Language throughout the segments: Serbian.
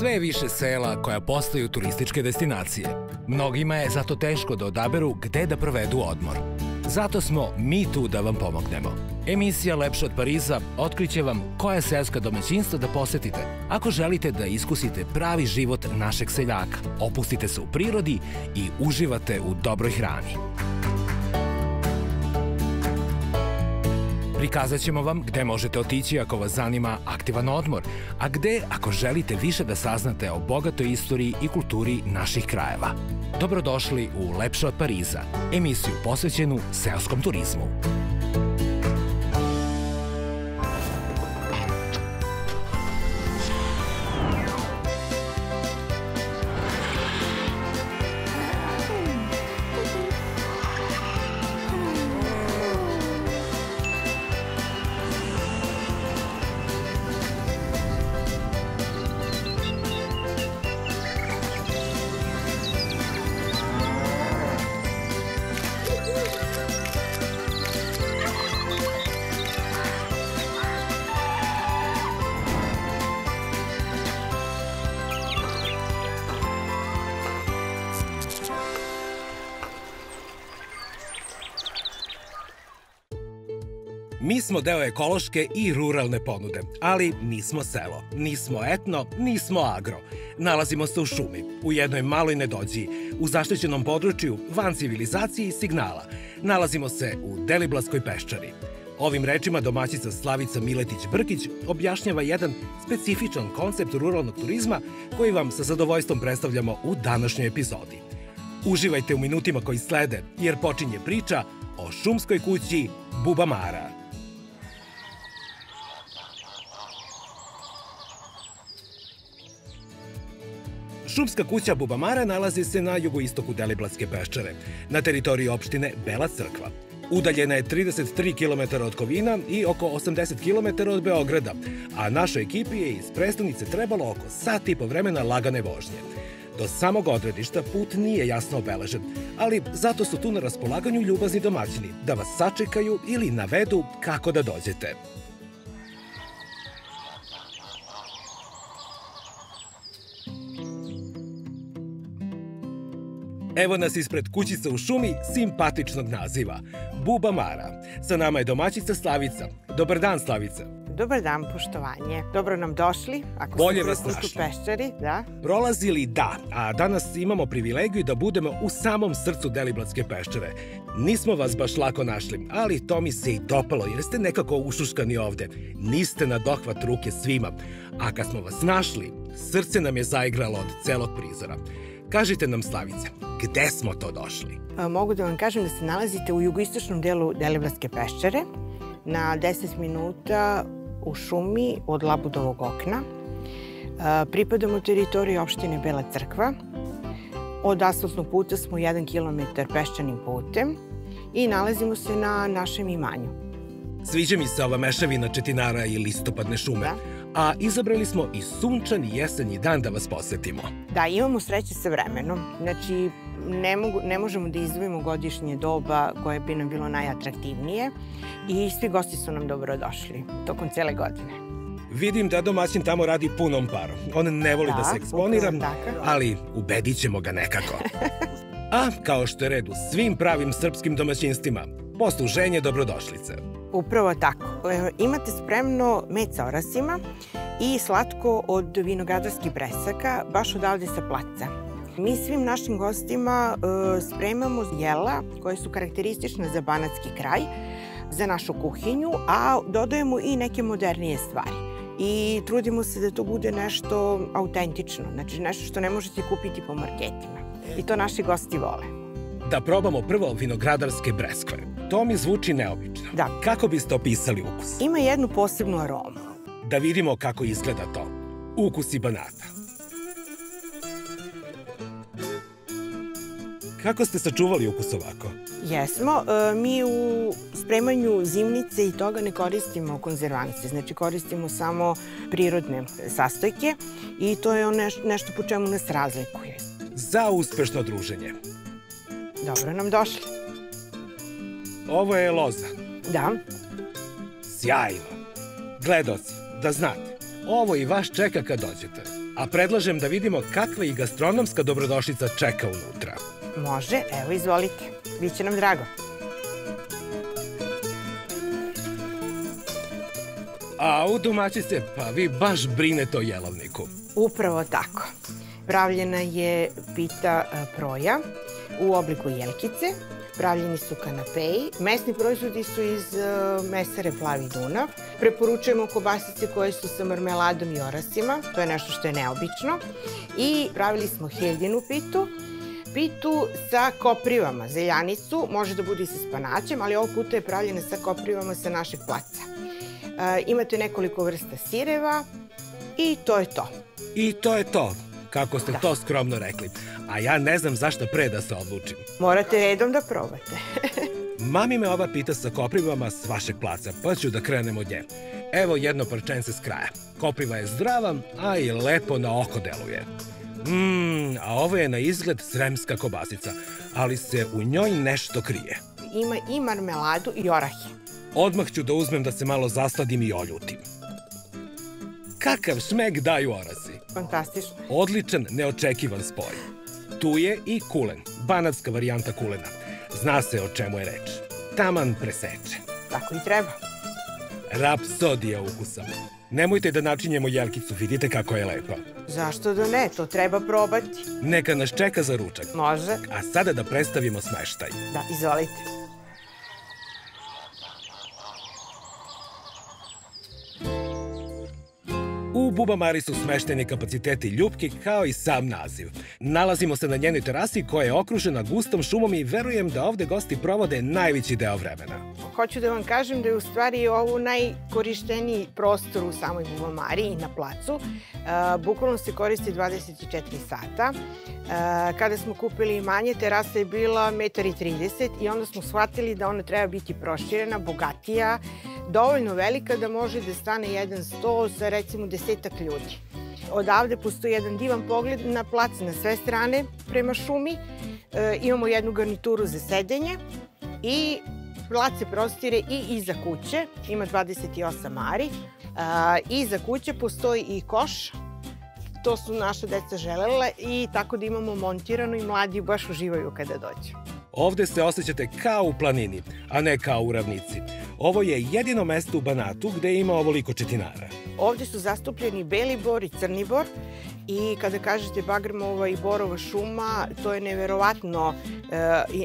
Sve je više sela koja postaju turističke destinacije. Mnogima je zato teško da odaberu gde da provedu odmor. Zato smo mi tu da vam pomognemo. Emisija Lepše od Pariza otkriće vam koja selska domaćinstva da posetite ako želite da iskusite pravi život našeg seljaka, opustite se u prirodi i uživate u dobroj hrani. Prikazat ćemo vam gde možete otići ako vas zanima aktivan odmor, a gde ako želite više da saznate o bogatoj istoriji i kulturi naših krajeva. Dobrodošli u Lepše od Pariza, emisiju posvećenu seoskom turizmu. Mi smo deo ekološke i ruralne ponude, ali nismo selo, nismo etno, nismo agro. Nalazimo se u šumi, u jednoj maloj nedođiji, u zaštićenom području, van civilizacije i signala. Nalazimo se u Deliblatskoj peščari. Ovim rečima domaćica Slavica Miletić-Brkić objašnjava jedan specifičan koncept ruralnog turizma koji vam sa zadovoljstvom predstavljamo u današnjoj epizodi. Uživajte u minutima koji slede, jer počinje priča o šumskoj kući Bubamara. Šumska kuća Bubamara nalazi se na jugoistoku Deliblatske peščare, na teritoriji opštine Bela Crkva. Udaljena je 33 km od Kovina i oko 80 km od Beograda, a našoj ekipi je iz prestonice trebalo oko sat i po vremena lagane vožnje. Do samog odredišta put nije jasno obeležen, ali zato su tu na raspolaganju ljubazni domaćini da vas sačekaju ili navedu kako da dođete. Evo nas ispred kućice u šumi simpatičnog naziva – Bubamara. Sa nama je domaćica Slavica. Dobar dan, Slavica. Dobar dan, poštovanje. Dobro nam došli. Bolje vas našli. U peščari, da. Prolazili da, a danas imamo privilegiju da budemo u samom srcu Deliblatske peščare. Nismo vas baš lako našli, ali to mi se i dopalo jer ste nekako ušuškani ovde. Niste na dohvat ruke svima. A kad smo vas našli, srce nam je zaigralo od celog prizora. Kažite nam, Slavice, gde smo to došli? Mogu da vam kažem da se nalazite u jugoistočnom delu Deliblatske peščare, na 10 minuta u šumi od Labudovog okna. Pripadamo teritoriji opštine Bela Crkva. Od asfaltnog puta smo 1 km peščanim putem i nalazimo se na našem imanju. Sviđa mi se ova mešavina četinara i listopadne šume. Da. A izabrali smo i sunčani jesenji dan da vas posetimo. Da, imamo sreće sa vremenom. Znači, ne možemo da izdvojimo godišnje doba koje bi nam bilo najatraktivnije i svi gosti su nam dobrodošli tokom cele godine. Vidim da domaćin tamo radi punom parom. On ne voli da se eksponira, ali ubedit ćemo ga nekako. A, kao što je red u svim pravim srpskim domaćinstvima, posluženje dobrodošlice. Upravo tako. Imate spremno med sa orasima i slatko od vinogradarskih bresaka, baš odavde sa placa. Mi svim našim gostima spremamo jela koje su karakteristične za banatski kraj, za našu kuhinju, a dodajemo i neke modernije stvari. I trudimo se da to bude nešto autentično, znači nešto što ne možete kupiti po marketima. I to naši gosti vole. Da probamo prvo vinogradarske breskve. To mi zvuči neobično. Da. Kako biste opisali ukus? Ima jednu posebnu aromu. Da vidimo kako izgleda to. Ukusi Banata. Kako ste sačuvali ukus ovako? Jesmo. Mi u spremanju zimnice i toga ne koristimo konzervanse. Znači koristimo samo prirodne sastojke i to je nešto po čemu nas razlikuje. Za uspešno druženje. Dobro nam došli. Ovo je loza. Da. Sjajno. Gledoci, da znate, ovo i vas čeka kad dođete. A predlažem da vidimo kakva i gastronomska dobrodošlica čeka unutra. Može, evo izvolite. Biće nam drago. A u domaćice, pa vi baš brinete o jelovniku. Upravo tako. Pravljena je pita proja u obliku jelkice. Pravljeni su kanapeji. Mesni proizvodi su iz mesare Plavi Dunav. Preporučujemo kobasice koje su sa marmeladom i orasima. To je nešto što je neobično. I pravili smo heljinu pitu. Pitu sa koprivama, zeljanicu, može da bude i sa spanaćem, ali ovog puta je pravljena sa koprivama sa našeg placa. Imate nekoliko vrsta sireva i to je to. I to je to, kako ste to skromno rekli. A ja ne znam zašto pre da se odlučim. Morate redom da probate. Mami me ova pita sa koprivama s vašeg placa, pa ću da krenem od nje. Evo jedno parčence s kraja. Kopriva je zdrava, a i lepo na oko deluje. A ovo je na izgled sremska kobasica, ali se u njoj nešto krije. Ima i marmeladu i orahe. Odmah ću da uzmem da se malo zasladim i oljutim. Kakav šmek daju orasi. Fantastično. Odličan, neočekivan spoj. Tu je i kulen, banatska varijanta kulena. Zna se o čemu je reč. Taman preseče. Tako i treba. Rapsodija ukusa. Nemojte da načinjemo jelkicu, vidite kako je lepa. Zašto da ne, to treba probati. Neka nas čeka za ručak. Može. A sada da predstavimo smeštaj. Da, izvolite. U Bubamari su smešteni kapaciteti Ljupke kao i sam naziv. Nalazimo se na njenoj terasi koja je okružena gustom šumom i verujem da ovde gosti provode najveći deo vremena. Hoću da vam kažem da je u stvari ovo najkorišteniji prostor u samoj Bubamari i na placu. Bukvalno se koristi 24 sata. Kada smo kupili imanje, terasa je bila 1,30 m i onda smo shvatili da ona treba biti proširena, bogatija, dovoljno velika da može da stane jedan sto sa recimo 10-ak ljudi. Odavde postoji jedan divan pogled na plac na sve strane prema šumi. Imamo jednu garnituru za sedenje i plac se prostire i iza kuće. Ima 28 ari. Iza kuće postoji i koš. To su naša deca želela i tako da imamo montirano i mladi baš uživaju kada dođu. Ovde se osjećate kao u planini, a ne kao u ravnici. Ovo je jedino mesto u Banatu gde ima ovoliko četinara. Ovde su zastupljeni beli bor i crni bor i kada kažete Bagremova i Borova šuma, to je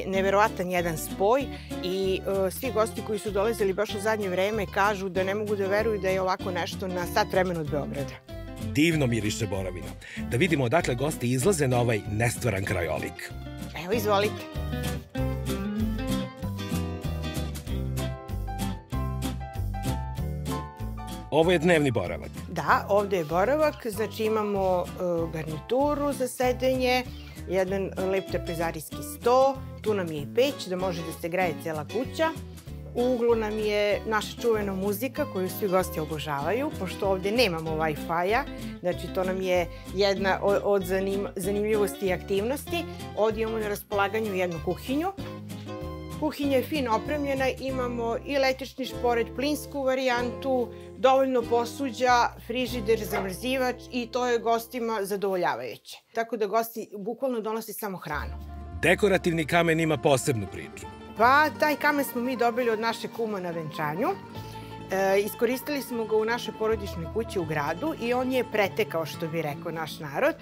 neverovatan jedan spoj i svi gosti koji su dolazili baš u zadnje vreme kažu da ne mogu da veruju da je ovako nešto na sat vremena od Beograda. Divno miriše borovina. Da vidimo odakle gosti izlaze na ovaj nestvaran krajolik. Evo, izvolite. Ovo je dnevni boravak. Da, ovde je boravak, znači imamo garnituru za sedenje, jedan lep trpezarijski sto, tu nam je i peć da može da se greje cela kuća. U uglu nam je naša čuvena muzika koju svi gosti obožavaju, pošto ovde nemamo Wi-Fi-a, znači to nam je jedna od zanimljivosti i aktivnosti. Ovde imamo na raspolaganju jednu kuhinju. Kuhinja je fino opremljena, imamo i električni šporet, plinsku varijantu, dovoljno posuđa, frižider, zamrzivač i to je gostima zadovoljavajuće. Tako da gosti bukvalno donose samo hranu. Dekorativni kamen ima posebnu priču. Pa, taj kamen smo mi dobili od naše kuma na venčanju. Iskoristili smo ga u našoj porodičnoj kući u gradu i on je pretekao, što bi rekao naš narod.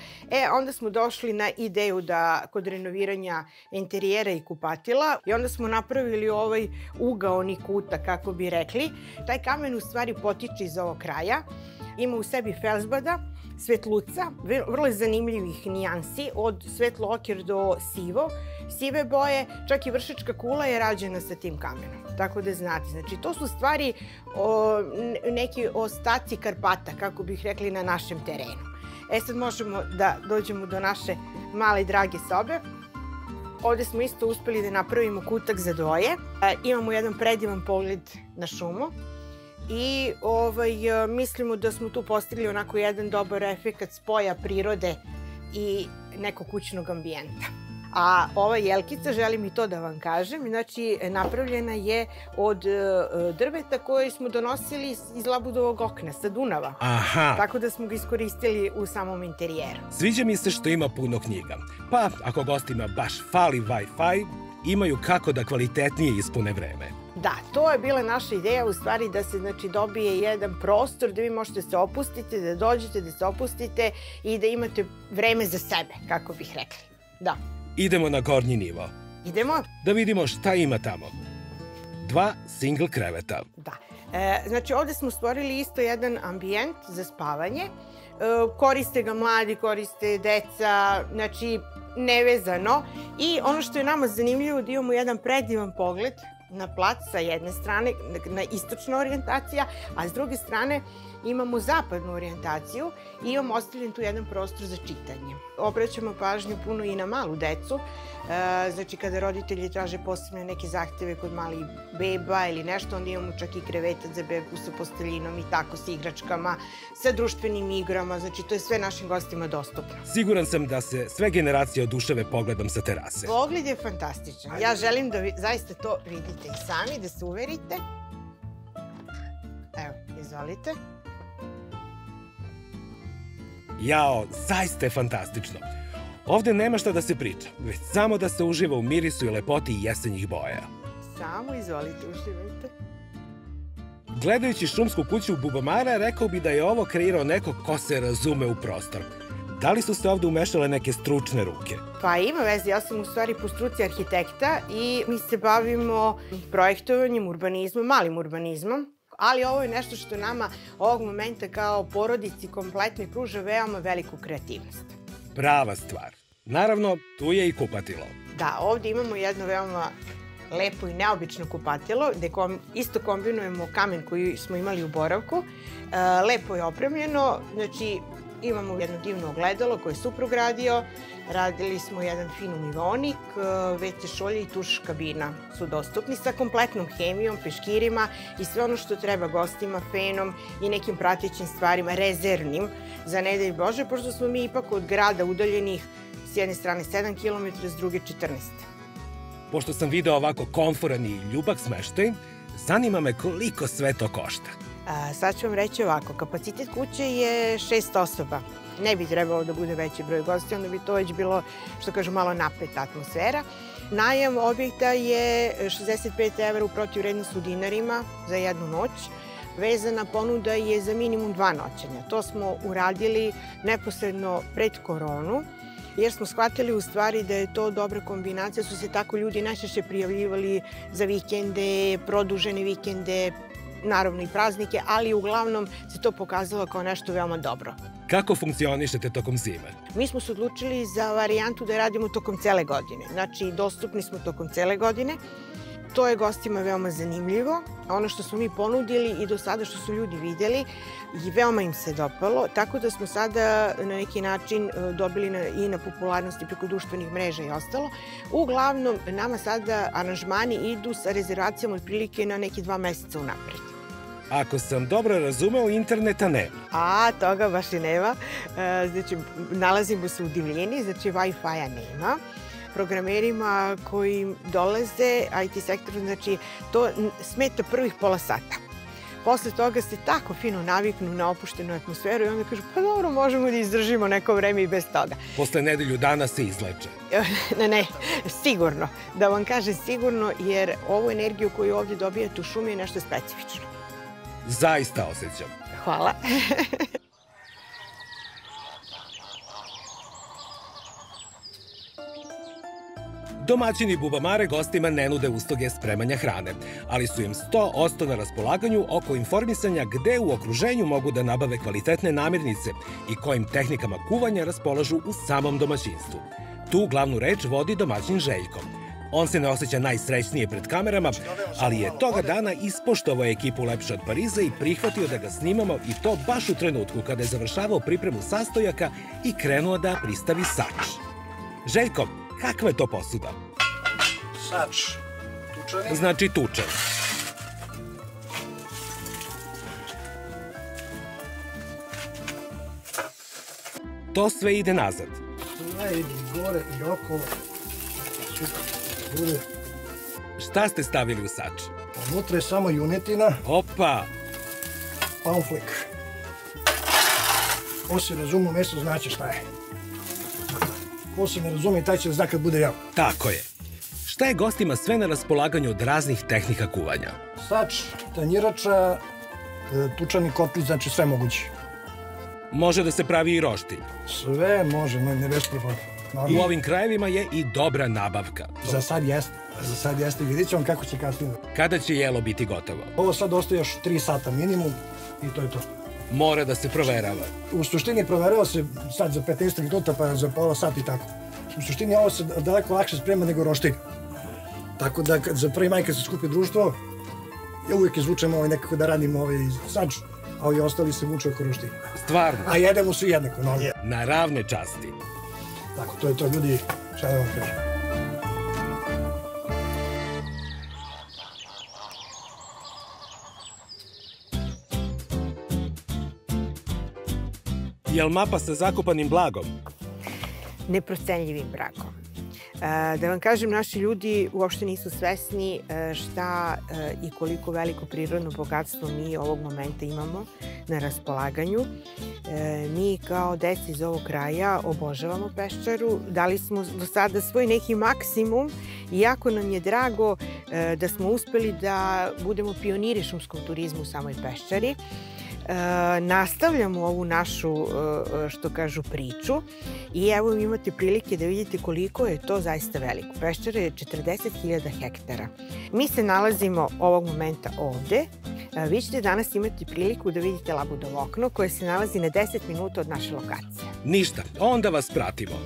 Onda smo došli na ideju da kod renoviranja interijera i kupatila i onda smo napravili ovaj ugaoni kuta, kako bi rekli. Taj kamen u stvari potiče iz ovog kraja. Ima u sebi felzbada, svetluca, vrlo zanimljivih nijansi, od svetlo-oker do sive boje, čak i vršačka kula je rađena sa tim kamenom. Tako da znate, znači to su stvari neki ostaci Karpata, kako bih rekli, na našem terenu. Sad možemo da dođemo do naše male drage sobe. Ovde smo isto uspeli da napravimo kutak za dvoje. Imamo jedan predivan pogled na šumu. I mislimo da smo tu postigli onako jedan dobar efekat spoja prirode i nekog kućnog ambijenta. A ova jelkica, želim i to da vam kažem, znači napravljena je od drveta koje smo donosili iz Labudovog okna, sa Dunava. Aha. Tako da smo ga iskoristili u samom interijeru. Sviđa mi se što ima puno knjiga. Pa, ako gostima baš fali Wi-Fi, imaju kako da kvalitetnije ispune vreme. Da, to je bila naša ideja, u stvari da se dobije jedan prostor da vi možete se opustiti, da dođete, da se opustite i da imate vreme za sebe, kako bih rekli. Da. Idemo na gornji nivo. Idemo? Da vidimo šta ima tamo. 2 single kreveta. Da. Znači, ovde smo stvorili isto jedan ambijent za spavanje. Koriste ga mladi, koriste deca, znači nevezano. I ono što je nama zanimljivo da imamo jedan predivan pogled na plac sa jedne strane, na istočna orijentacija, a s druge strane imamo zapadnu orijentaciju i imamo ostavljen tu jedan prostor za čitanje. Obraćamo pažnju puno i na malu decu, znači kada roditelji traže posebne neke zahteve kod malih beba ili nešto, onda imamo čak i krevetat za bebu sa posteljinom i tako, sa igračkama, sa društvenim igrama, znači to je sve našim gostima dostupno. Siguran sam da se sve generacije oduševe pogledom sa terase. Pogled je fantastičan. Ja želim da zaista to vidite i sami, da se uverite. Evo, izvolite. Jao, zaista je fantastično. Ovde nema šta da se priča, već samo da se uživa u mirisu i lepoti jesenjih boja. Samo izvolite, uživajte. Gledajući šumsku kuću Bubamara, rekao bi da je ovo kreirao neko ko se razume u prostor. Da li su se ovde umešale neke stručne ruke? Pa ima veze, ja sam u stvari po struci arhitekta i mi se bavimo projektovanjem, urbanizmom, malim urbanizmom. Ali ovo je nešto što nama ovog momenta kao porodici kompletno pruža veoma veliku kreativnost. Prava stvar. Naravno, tu je i kupatilo. Da, ovde imamo jedno veoma lepo i neobično kupatilo, gde isto kombinujemo kamen koji smo imali u boravku. Lepo je opremljeno, znači imamo jedno divno ogledalo koje je suprug radio, radili smo jedan fin umivonik, WC šolje i tuš kabina su dostupni sa kompletnom hemijom, peškirima i sve ono što treba gostima, fenom i nekim pratećim stvarima, rezervnim za ne daj Bože, pošto smo mi ipak od grada udaljenih s jedne strane 7 km, s druge 14. Pošto sam video ovako komforan i ljubak smeštaj, zanima me koliko sve to košta. Sad ću vam reći ovako, kapacitet kuće je 6 osoba. Ne bi trebalo da bude veći broj gostija, onda bi to već bilo, što kažu, malo napeta atmosfera. Najam objekta je 65 € u protivvrednost u dinarima za jednu noć. Vezana ponuda je za minimum 2 noćenja. To smo uradili neposredno pred koronu, jer smo shvatili u stvari da je to dobra kombinacija, su se tako ljudi najčešće prijavljivali za vikende, produžene vikende, naravno i praznike, ali uglavnom se to pokazalo kao nešto veoma dobro. Kako funkcionišete tokom zime? Mi smo se odlučili za varijantu da radimo tokom cele godine. Znači, dostupni smo tokom cele godine. To je gostima veoma zanimljivo. Ono što smo mi ponudili i do sada što su ljudi videli, i veoma im se dopalo, tako da smo sada na neki način dobili i na popularnosti preko društvenih mreža i ostalo. Uglavnom, nama sada aranžmani idu sa rezervacijama otprilike na neki 2 meseca unapred. Ako sam dobro razumeo, interneta nema. A, toga baš i nema. Znači, nalazimo se u divljini, znači Wi-Fi-a nema. Programerima koji dolaze, IT sektoru, znači to smeta prvih pola sata. Posle toga se tako fino naviknu na opuštenu atmosferu i onda kažu, pa dobro, možemo da izdržimo neko vreme i bez toga. Posle nedelju dana se izleče. Ne, sigurno. Da vam kažem sigurno, jer ovu energiju koju ovde dobijate u šumi je nešto specifično. Zaista osjećam. Hvala. Domaćini Bubamare gostima ne nude usluge spremanja hrane, ali su im 100% na raspolaganju oko informisanja gde u okruženju mogu da nabave kvalitetne namirnice i kojim tehnikama kuvanja raspolažu u samom domaćinstvu. Tu glavnu reč vodi domaćin Željko. On se ne osjeća najsrećnije pred kamerama, ali je toga dana ispoštovao ekipu Lepše od Pariza i prihvatio da ga snimamo, i to baš u trenutku kada je završavao pripremu sastojaka i krenuo da pristavi sač. Željko, kakva je to posuda? Sač. Tučani? Znači tučan. To sve ide nazad. Ja idu gore i okolo. super. Bude. Šta ste stavili u sač? Unutra je samo junetina, Opa! pamflek. Ko se razume u meso, znaće šta je. Ko se ne razume, taj će da zna kad bude jeo. Tako je. Šta je gostima sve na raspolaganju od raznih tehnika kuvanja? Sač, tanjirača, tučani kotlji, znači sve moguće. Može da se pravi i roštilj. Sve može, ne bez problema. U ovim krajevima je i dobra nabavka. Za sad jeste. Za sad jeste. Vidjet ću vam kako će kasnije. Kada će jelo biti gotovo? Ovo sad ostaje još 3 sata minimum i to je to. Mora da se proverava. U suštini proverava se sad za 15 minuta pa za pola sata i tako. U suštini ovo se daleko lakše sprema nego roštilj. Tako da za 1. maj kad se skupi društvo, ja uvijek izvučem nekako da radim sač, a ovi ostali se vuče oko roštilja. Stvarno? A jedemo svi jednako. No. Na ravne časti. Tako, to je to, ljudi, šta da vam kažem. Jel mapa sa zakopanim blagom? Neprocenljivim bragom. Da vam kažem, naši ljudi uopšte nisu svesni šta i koliko veliko prirodno bogatstvo mi ovog momenta imamo na raspolaganju. Mi kao deca iz ovog kraja obožavamo Peščaru, dali smo do sada svoj neki maksimum i jako nam je drago da smo uspeli da budemo pioniri šumskog turizma u samoj Peščari. Nastavljamo ovu našu, što kažu, priču i evo imate prilike da vidite koliko je to zaista veliko. Peščara je 40.000 hektara. Mi se nalazimo ovog momenta ovde. Vi ćete danas imati priliku da vidite Labudovo okno koje se nalazi na 10 minuta od naše lokacije. Ništa, onda vas pratimo.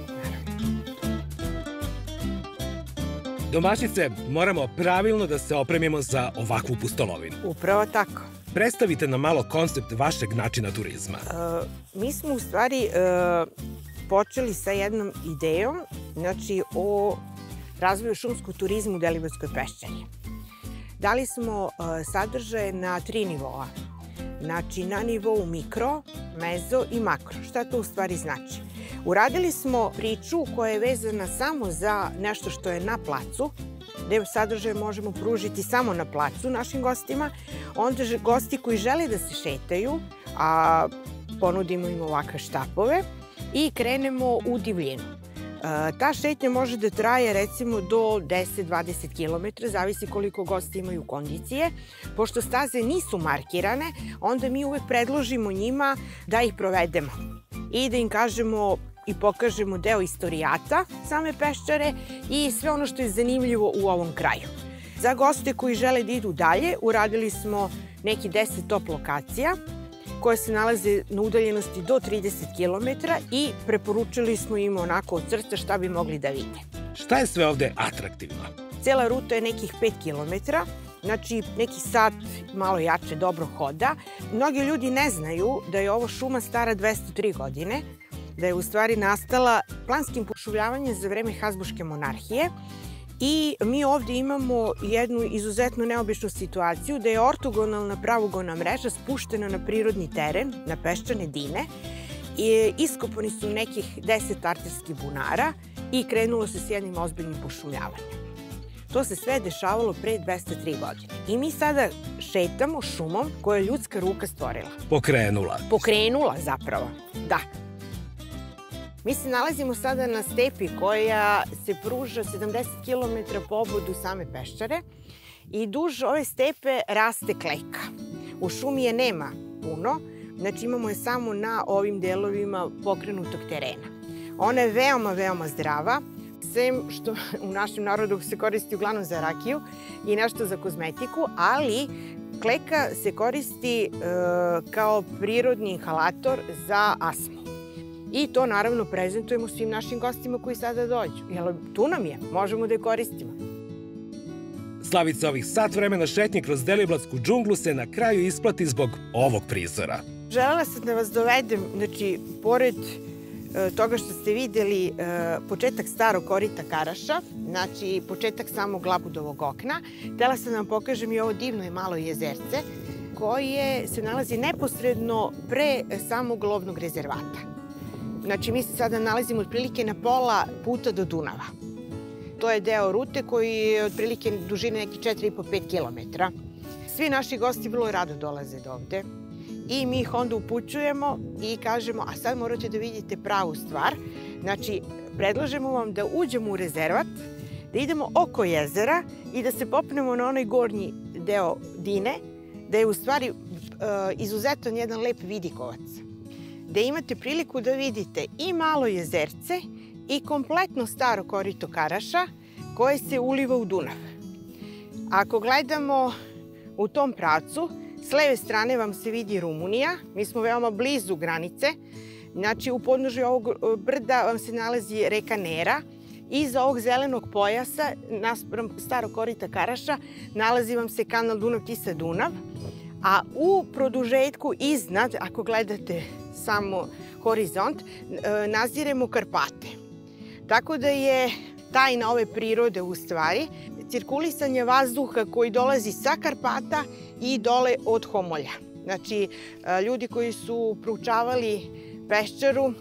Domaćice, moramo pravilno da se opremimo za ovakvu pustolovinu. Upravo tako. Predstavite nam malo koncept vašeg načina turizma. Mi smo u stvari počeli sa jednom idejom, znači o razvoju šumskog turizma u Deliblatskoj Peščari. Dali smo sadržaje na 3 nivoa. Znači na nivou mikro, mezo i makro. Šta to u stvari znači? Uradili smo priču koja je vezana samo za nešto što je na placu, gde sadržaje možemo pružiti samo na placu našim gostima. Onda gosti koji žele da se šetaju, a ponudimo im ovakve štapove i krenemo u divljinu. Ta šetnja može da traje recimo do 10-20 km, zavisi koliko gosti imaju kondicije. Pošto staze nisu markirane, onda mi uvek predložimo njima da ih provedemo i da im kažemo i pokažemo deo istorijata same Peščare i sve ono što je zanimljivo u ovom kraju. Za goste koji žele da idu dalje, uradili smo neki 10 top lokacija koje se nalaze na udaljenosti do 30 km i preporučili smo im onako od srca šta bi mogli da vide. Šta je sve ovde atraktivno? Cela ruta je nekih 5 km, znači neki sat malo jače dobro hoda. Mnogi ljudi ne znaju da je ovo šuma stara 203 godine, da je u stvari nastala planskim pošumljavanjem za vreme Habsburške monarhije. I mi ovde imamo jednu izuzetno neobičnu situaciju da je ortogonalna pravogona mreža spuštena na prirodni teren, na peščane dine. Iskopani su nekih 10 arterskih bunara i krenulo se s jednim ozbiljnim pošumljavanjem. To se sve dešavalo pre 203 godine. I mi sada šetamo šumom koju je ljudska ruka stvorila. Pokrenula. Pokrenula zapravo, da. Mi se nalazimo sada na stepi koja se pruža 70 km po obodu same Peščare i duž ove stepe raste kleka. U šumi je nema puno, znači imamo je samo na ovim delovima pokrenutog terena. Ona je veoma, veoma zdrava, sem što u našem narodu se koristi uglavnom za rakiju i nešto za kozmetiku, ali kleka se koristi kao prirodni inhalator za astmu. I to naravno prezentujemo svim našim gostima koji sada dođu. Jer tu nam je, možemo da je koristimo. Slavica, ovih sat vremena šetnje kroz Deliblatsku džunglu se na kraju isplati zbog ovog prizora. Želela sam da vas dovedem, znači, pored toga što ste videli početak starog korita Karaša, znači početak samog Labudovog okna, htela sam da vam pokažem i ovo divno i malo jezerce koje se nalazi neposredno pre samog lovnog rezervata. Znači, mi se sada nalazimo otprilike na pola puta do Dunava. To je deo rute koji je otprilike dužine neki 4,5-5 km. Svi naši gosti vrlo rado dolaze do ovde i mi ih onda upućujemo i kažemo, a sad morate da vidite pravu stvar. Znači, predlažemo vam da uđemo u rezervat, da idemo oko jezera i da se popnemo na onaj gornji deo Dine, da je u stvari izuzetan jedan lep vidikovac. Da imate priliku da vidite i malo jezerce i kompletno staro korito Karaša koje se uliva u Dunav. Ako gledamo u tom pravcu, s leve strane vam se vidi Rumunija, mi smo veoma blizu granice, znači u podnožju ovog brda vam se nalazi reka Nera, iza ovog zelenog pojasa, naspram starog korita Karaša, nalazi vam se kanal Dunav-Tisa-Dunav, a u produžetku iznad, ako gledate samo horizont, naziremo Karpate. Tako da je tajna ove prirode u stvari cirkulisanje vazduha koji dolazi sa Karpata i dole od Homolja. Znači, ljudi koji su proučavali Peščaru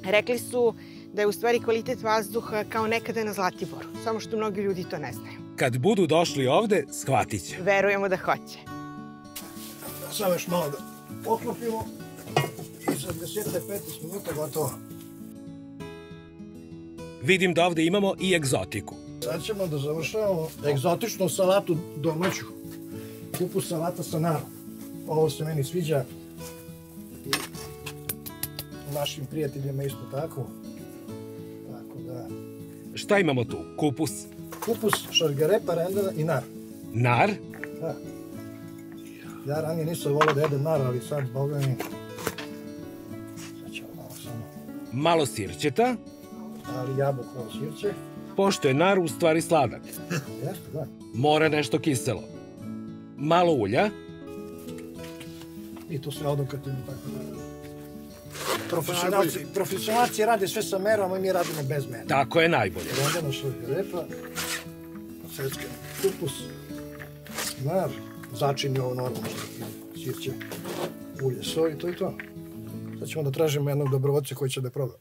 rekli su da je u stvari kvalitet vazduha kao nekada na Zlatiboru, samo što mnogi ljudi to ne znaju. Kad budu došli ovde, shvatit će. Verujemo da hoće. Samo još malo da poklopimo i za 10-15 minuta gotovo. Vidim da ovde imamo i egzotiku. Sad ćemo da završavamo egzotičnu salatu domaću. Kupus salata sa narom. Ovo se meni sviđa. I našim prijateljima isto tako. Tako da... Šta imamo tu? Kupus? Kupus, šargarepa, rendana i nar. Nar? Da. Ja ranije nisam volio da jedem nar, ali sad, boga mi... Sad ćemo malo samo... Malo sirćeta. Ali jabukovo sirće. Pošto je nar u stvari sladak. Jeste, da. Mora nešto kiselo. Malo ulja. I to sve odukativno tako da... Profesionalci rade sve sa merom, a mi radimo bez mera. Tako je najbolje. Rendana, šargarepa, svetske kupus, nar, začini ovo normalno, sirće, ulje, soj, to je to. Sad ćemo da tražimo jednog dobrovoljca koji će da proba.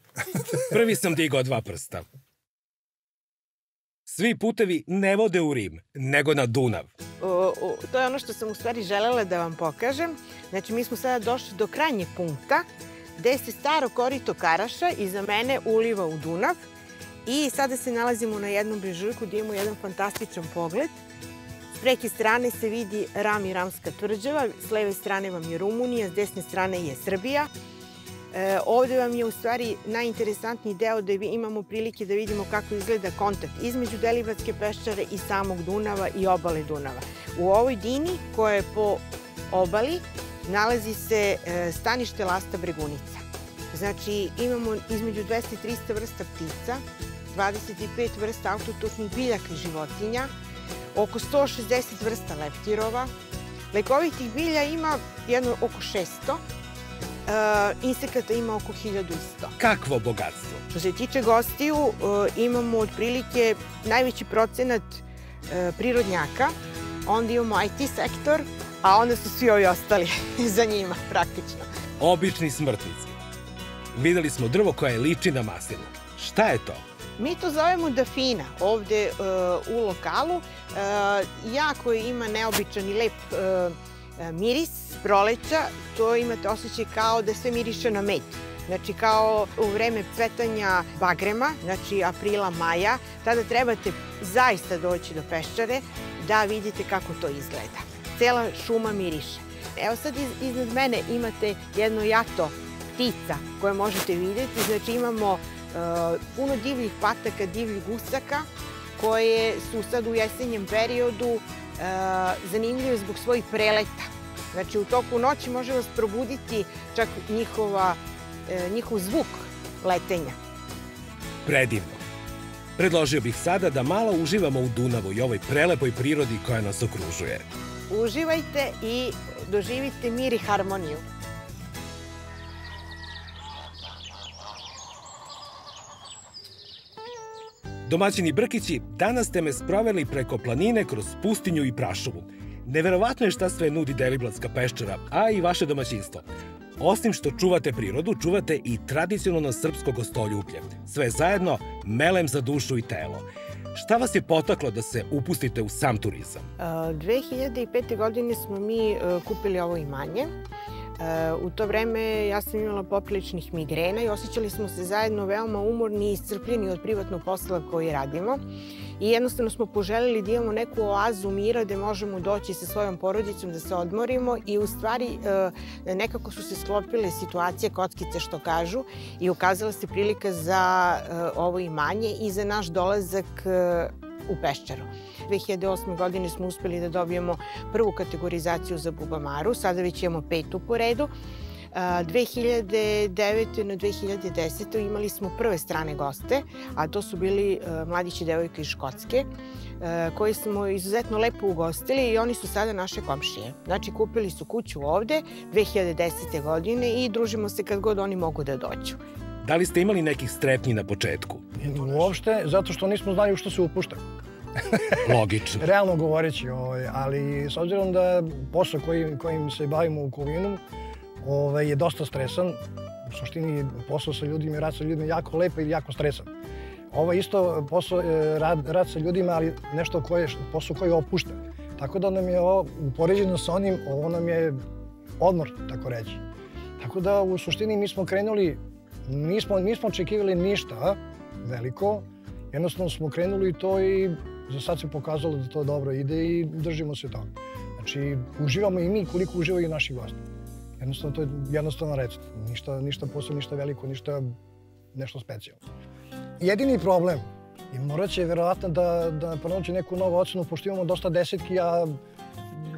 Prvi sam digao 2 prsta. Svi putevi ne vode u Rim, nego na Dunav. To je ono što sam u stvari želela da vam pokažem. Znači, mi smo sada došli do krajnjeg punkta gde se staro korito Karaša iza mene uliva u Dunav i sada se nalazimo na jednom brežuljku gde imamo jedan fantastičan pogled. S preke strane se vidi Ram i Ramska tvrđava, s leve strane vam je Rumunija, s desne strane je Srbija. Ovde vam je u stvari najinteresantniji deo da imamo prilike da vidimo kako izgleda kontakt između Deliblatske peščare i samog Dunava i obale Dunava. U ovoj Dini koja je po obali nalazi se stanište lasta Bregunica. Znači imamo između 200 i 300 vrsta ptica, 25 vrsta autotohnih biljaka i životinja, oko 160 vrsta leptirova. Lekovitih bilja ima jedno oko 600, insekata ima oko 1100. Kakvo bogatstvo! Što se tiče gostiju, imamo otprilike najveći procenat prirodnjaka, onda imamo IT sektor, a onda su svi ovi ostali za njima, praktično. Obični smrtnici. Videli smo drvo koje liči na maslinu. Šta je to? Mi to zovemo dafina ovde u lokalu. Jako ima neobičan i lep miris proleća. To imate osjećaj kao da sve miriše na med. Znači kao u vreme cvetanja bagrema, znači aprila, maja, tada trebate zaista doći do Peščare da vidite kako to izgleda. Cela šuma miriše. Evo sad iznad mene imate jedno jato ptica koje možete vidjeti. Znači imamo puno divljih pataka, divljih gusaka koje su sad u jesenjem periodu zanimljive zbog svojih preleta. Znači u toku noći može vas probuditi čak njihov zvuk letenja. Predivno. Predložio bih sada da malo uživamo u Dunavu i ovoj prelepoj prirodi koja nas okružuje. Uživajte i doživite mir i harmoniju. Domaćini Brkići, danas ste me sproveli preko planine kroz pustinju i prašumu. Neverovatno je šta sve nudi Deliblatska peščara, a i vaše domaćinstvo. Osim što čuvate prirodu, čuvate i tradicionalno srpsko gostoljublje. Sve zajedno melem za dušu i telo. Šta vas je potaklo da se upustite u sam turizam? 2005. godine smo mi kupili ovo imanje. U to vreme ja sam imala popriličnih migrena i osjećali smo se zajedno veoma umorni i iscrpljeni od privatnog posla koji radimo. I jednostavno smo poželjeli da imamo neku oazu mira gde možemo doći sa svojom porodicom da se odmorimo i u stvari nekako su se sklopile situacije, kockice što kažu, i ukazala se prilika za ovo imanje i za naš dolazak u Peščaru. 2008. godine smo uspeli da dobijemo prvu kategorizaciju za Bubamaru, sada već imamo 5. po redu. 2009. na 2010. imali smo prve strane goste, a to su bili mladići i devojke iz Škotske, koji smo izuzetno lepo ugostili i oni su sada naše komšije. Znači, kupili su kuću ovde 2010. godine i družimo se kad god oni mogu da dođu. Da li ste imali nekih strepnji na početku? Uopšte, zato što nismo znali u što se upušta. Logično. Realno govoreći, ali s obzirom da posao kojim se bavimo u Kovinu je dosta stresan. U suštini posao sa ljudima i rad sa ljudima je jako lepo i jako stresan. Ovo je isto posao, rad sa ljudima, ali posao koji opušta. Tako da nam je ovo, upoređeno sa onim, ovo nam je odmor, tako reći. Tako da u suštini mi smo krenuli, nismo očekivali ništa veliko, jednostavno smo krenuli to i za sad se pokazalo da to dobro ide i držimo se toga. Znači, uživamo i mi koliko uživaju i naši gosti. Jednostavno, to je jednostavno recept. Ništa posebno, ništa veliko, nešto specijalno. Jedini problem je morat će verovatno da pronaći neku novu ocenu, pošto imamo dosta desetki, a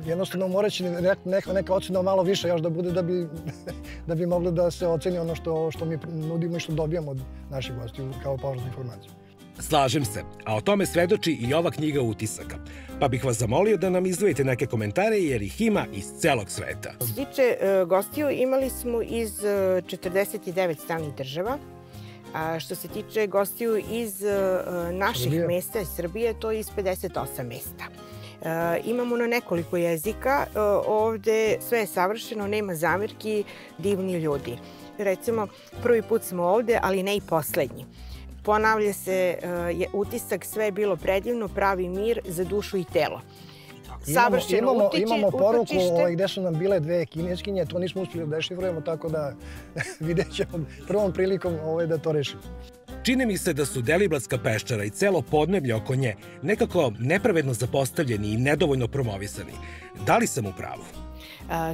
jednostavno morat će neka ocena malo više još da bude da bi moglo da se oceni ono što mi nudimo i što dobijamo od naših gostiju kao povratnu informaciju. Slažem se, a o tome svedoči i ova knjiga utisaka. Pa bih vas zamolio da nam izdvojite neke komentare jer ih ima iz celog sveta. Što se tiče gostiju, imali smo iz 49 stranih država. A što se tiče gostiju iz naših mesta, iz Srbije, to je iz 58 mesta. Imamo na nekoliko jezika, ovde sve je savršeno, nema zamerki, divni ljudi. Recimo, prvi put smo ovde, ali ne i poslednji. Ponavlja se utisak, sve je bilo predivno, pravi mir za dušu i telo. Imamo poruku gde su nam bile dve Kineskinje, to nismo uspeli da dešifrujemo, tako da vidjet ćemo prvom prilikom da to rešimo. Čini mi se da su Deliblatska peščara i celo podneblje oko nje nekako nepravedno zapostavljeni i nedovoljno promovisani. Da li sam u pravu?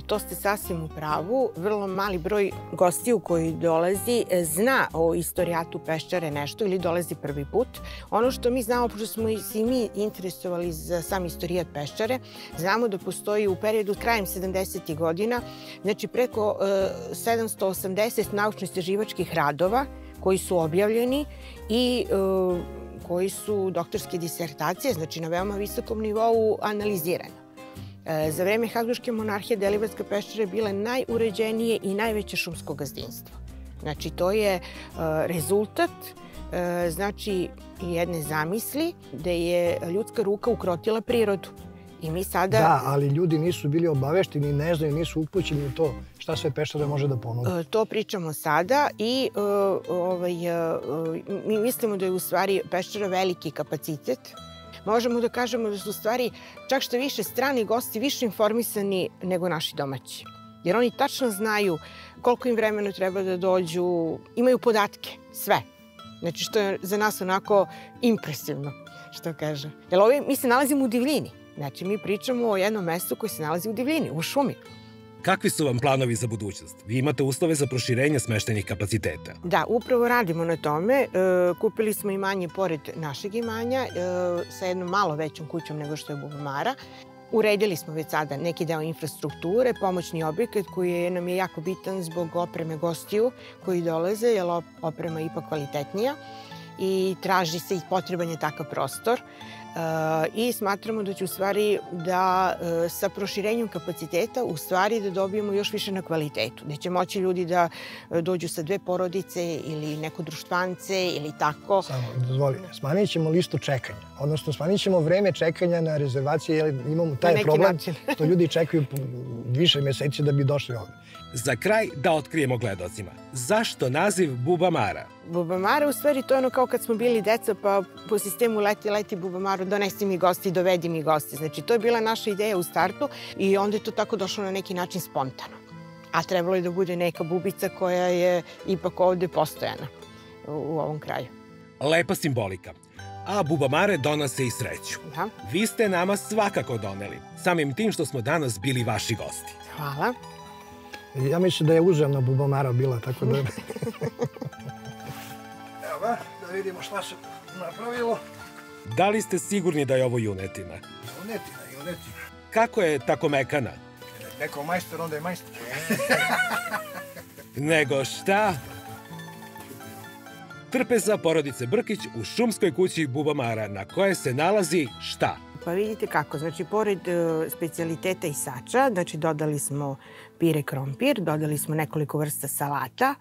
To ste sasvim u pravu. Vrlo mali broj gostiju koji dolazi zna o istorijatu Peščare nešto ili dolazi prvi put. Ono što mi znamo, pošto smo i mi interesovali za sam istorijat Peščare, znamo da postoji u periodu krajem 70. godina, znači preko 780 naučno-istraživačkih radova koji su objavljeni i koji su doktorske disertacije, znači na veoma visokom nivou analizirane. Za vreme Habsburške monarhije Deliblatska peščara je bila najuređenije i najveće šumsko gazdinstvo. Znači, to je rezultat jedne zamisli gde je ljudska ruka ukrotila prirodu. I mi sada... Da, ali ljudi nisu bili obavešteni, ne znaju, nisu upućeni u to šta sve peščara može da ponudi. To pričamo sada i mi mislimo da je u stvari peščara veliki kapacitet. Možemo da kažemo da su u stvari čak što više strani gosti više informisani nego naši domaći. Jer oni tačno znaju koliko im vremena treba da dođu, imaju podatke, sve. Znači što je za nas onako impresivno, što kaže. Jer mi se nalazimo u divljini. Znači mi pričamo o jednom mestu koje se nalazi u divljini, u šumi. Kakvi su vam planovi za budućnost? Vi imate uslove za proširenje smeštajnih kapaciteta. Da, upravo radimo na tome. Kupili smo imanje pored našeg imanja sa jednom malo većom kućom nego što je Bubamara. Uredili smo već sada neki deo infrastrukture, pomoćni objekat koji nam je jako bitan zbog opreme gostiju koji dolaze, jer oprema je ipak kvalitetnija i traži se i potreban je takav prostor. I smatramo da će u stvari da sa proširenjem kapaciteta u stvari da dobijemo još više na kvalitetu. Da će moći ljudi da dođu sa dve porodice ili neko društvance ili tako. Samo, dozvoli, smanjit ćemo listu čekanja. Odnosno, smanjit ćemo vreme čekanja na rezervacije jer imamo taj problem što ljudi čekaju više meseci da bi došli ovde. Za kraj da otkrijemo gledalcima. Zašto naziv Bubamara? Bubamara, u stvari to je ono kao kad smo bili deca, pa po sistemu leti Bubamaru, donesi mi gosti, dovedi mi gosti. Znači, to je bila naša ideja u startu i onda je to tako došlo na neki način spontano. A trebalo je da bude neka bubica koja je ipak ovde postojana u ovom kraju. Lepa simbolika. A Bubamare donose i sreću. Da. Vi ste nama svakako doneli, samim tim što smo danas bili vaši gosti. Hvala. Ja mislim da je uzemna Bubamara bila, tako da... Evo ga, da vidimo šta se napravilo. Da li ste sigurni da je ovo junetina? Junetina. Kako je tako mekana? Neko majstor, onda je majstor. Nego šta? Trpeza porodice Brkić u šumskoj kući Bubamara, na koje se nalazi šta? Pa vidite kako, znači pored specijaliteta isača, znači dodali smo pire krompir, dodali smo nekoliko vrsta salata,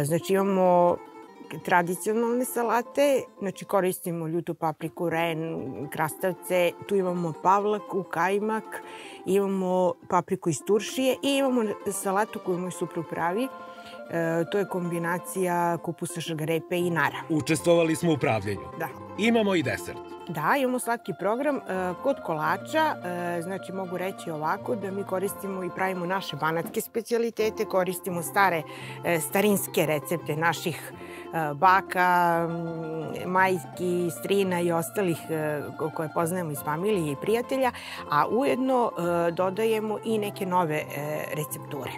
znači imamo tradicionalne salate, znači koristimo ljutu papriku, ren, krastavce, tu imamo pavlaku, kajmak, imamo papriku iz Turšije i imamo salatu koju moj suprug pravi. To je kombinacija kupusa, šargarepe i nara. Učestvovali smo u pravljenju. Da. Imamo i desert. Da, imamo slatki program. Kod kolača, znači mogu reći ovako da mi koristimo i pravimo naše banatske specijalitete, koristimo starinske recepte naših baka, majki, strina i ostalih koje poznajemo iz familije i prijatelja, a ujedno dodajemo i neke nove recepture.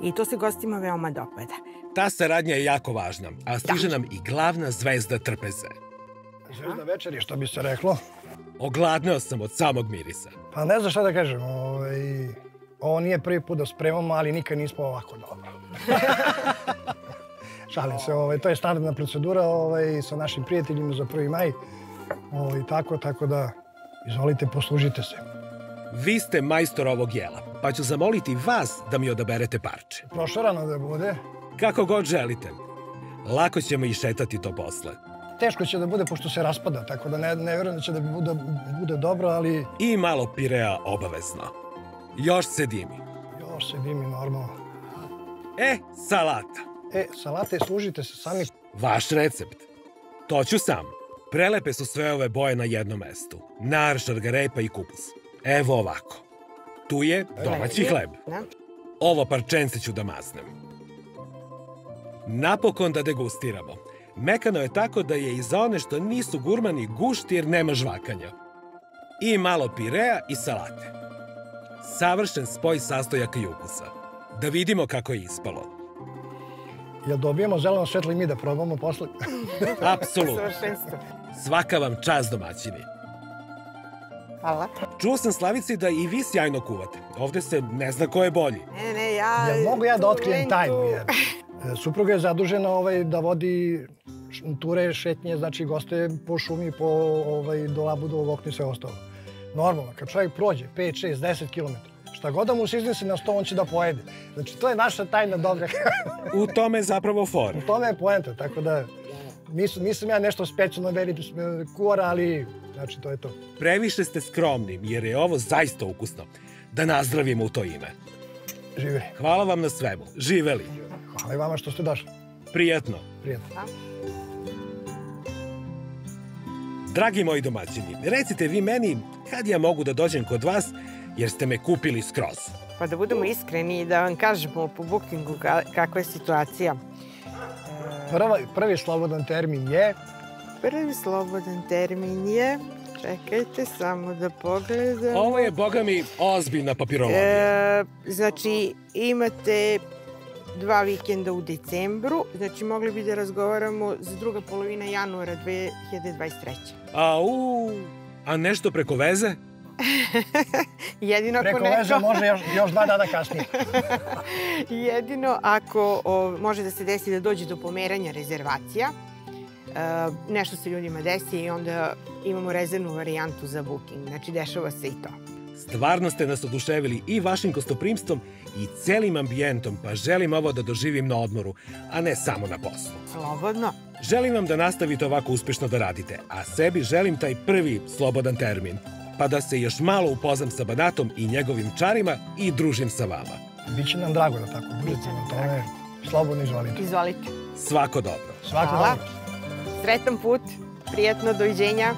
I to se gostima veoma dopada. Ta saradnja je jako važna, a stiže nam i glavna zvezda trpeze. Zvezda večeri, što bi se reklo. Ogladneo sam od samog mirisa. Pa ne znam šta da kažem. Ovo nije prvi put da spremamo, ali nikad nismo ovako dobro. Šalim se, to je standardna procedura sa našim prijateljima za 1. maj. Tako da, izvolite, poslužite se. Vi ste majstor ovog jela, pa ću zamoliti vas da mi odaberete parče. Prošarano da bude. Kako god želite. Lako ćemo i šetati to posle. Teško će da bude pošto se raspada, tako da ne vjerujem da će da bude dobro, ali... I malo pirea obavezno. Još se dimi. Još se dimi, normalno. Salata. Salate, služite se sami. Vaš recept. To ću sam. Prelepe su sve ove boje na jednom mestu. Nar, šargarepa i kupus. Evo ovako. Tu je domaći hleb. Ovo parčence ću da maznem. Napokon da degustiramo. Mekano je tako da je i za one što nisu gurmani gušt jer nema žvakanja. I malo pirea i salate. Savršen spoj sastojaka i ukusa. Da vidimo kako je ispalo. Jel dobijemo zeleno svetlo i mi da probamo posle? Apsolutno. Svaka vam čast, domaćini. Hvala. Čuo sam, Slavici, da i vi sjajno kuvate. Ovde se ne zna ko je bolji. Ne, ja... Jel mogu ja da otkrijem tajnu? Supruga je zadužena da vodi ture, šetnje, znači goste po šumi, do Labudu, Vokni, sve ostalo. Normalno, kad čovjek prođe 5, 6, 10 kilometara, šta god da mu se iznese na sto, on će da pojede. Znači, to je naša tajna dobra. U tome je zapravo for. U tome je poenta, tako da nisam ja nešto specijalno veliki kuvar, ali znači, to je to. Previše ste skromni, jer je ovo zaista ukusno. Da nazdravimo u to ime. Živeli. Hvala vam na svemu. Živeli. Hvala i vama što ste došli. Prijatno. Prijatno. Dragi moji domaćini, recite vi meni kad ja mogu da dođem kod vas, jer ste me kupili skroz. Pa da budemo iskreni i da vam kažemo po bookingu kakva je situacija. Prvi slobodan termin je? Prvi slobodan termin je... Čekajte, samo da pogledam. Ovo je, boga mi, ozbiljna papirologija. Znači, imate 2 vikenda u decembru. Znači, mogli bi da razgovaramo za druga polovina januara 2023. A nešto preko veze? Jedino ako preko veze može još 2 dana kasnije. Jedino ako može da se desi da dođe do pomeranja rezervacija. Nešto se ljudima desi i onda imamo rezervnu varijantu za booking. Znači, dešava se i to. Stvarno ste nas oduševili i vašim gostoprimstvom i celim ambijentom, pa želim ovo da doživim na odmoru, a ne samo na poslu. Slobodno. Želim vam da nastavite ovako uspešno da radite, a sebi želim taj prvi slobodan termin, pa da se još malo upoznam sa Banatom i njegovim čarima i družim sa vama. Biće nam drago da tako budete. To je Slobodno izvolite. Izvolite. Svako dobro. Svako Hvala. dobro. Sretan put, prijetno, doviđenja.